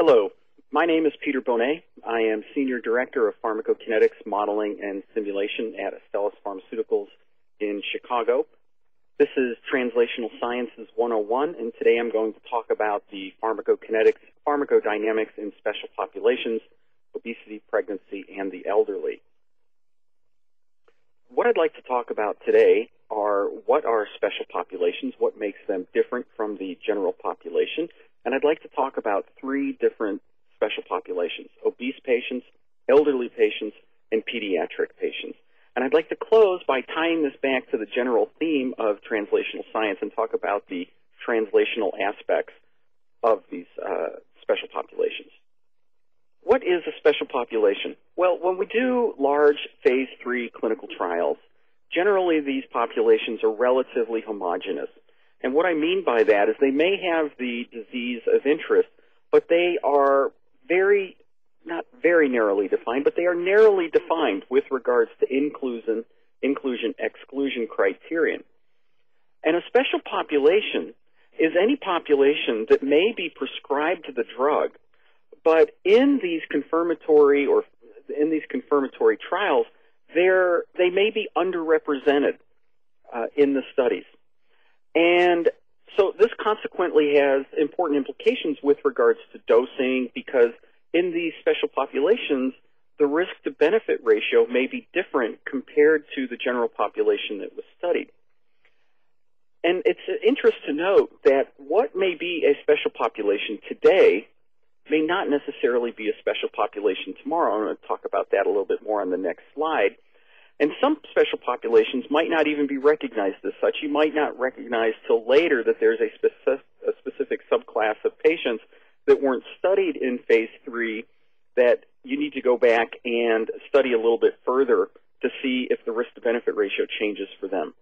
Hello, my name is Peter Bonet. I am Senior Director of Pharmacokinetics Modeling and Simulation at Astellas Pharmaceuticals in Chicago. This is Translational Sciences 101, and today I'm going to talk about the pharmacokinetics, pharmacodynamics in special populations, obesity, pregnancy, and the elderly. What I'd like to talk about today are what are special populations, what makes them different from the general population, and I'd like to talk about three different special populations: obese patients, elderly patients, and pediatric patients. And I'd like to close by tying this back to the general theme of translational science and talk about the translational aspects of these special populations. What is a special population? Well, when we do large phase 3 clinical trials, generally these populations are relatively homogeneous. And what I mean by that is they may have the disease of interest, but they are not very narrowly defined, but they are narrowly defined with regards to inclusion-exclusion criterion. And a special population is any population that may be prescribed to the drug, but in these confirmatory trials, they may be underrepresented in the studies. And so this consequently has important implications with regards to dosing, because in these special populations, the risk-to-benefit ratio may be different compared to the general population that was studied. And it's of interest to note that what may be a special population today may not necessarily be a special population tomorrow. I'm going to talk about that a little bit more on the next slide. And some special populations might not even be recognized as such. You might not recognize till later that there's a specific subclass of patients that weren't studied in phase 3 that you need to go back and study a little bit further to see if the risk-to-benefit ratio changes for them.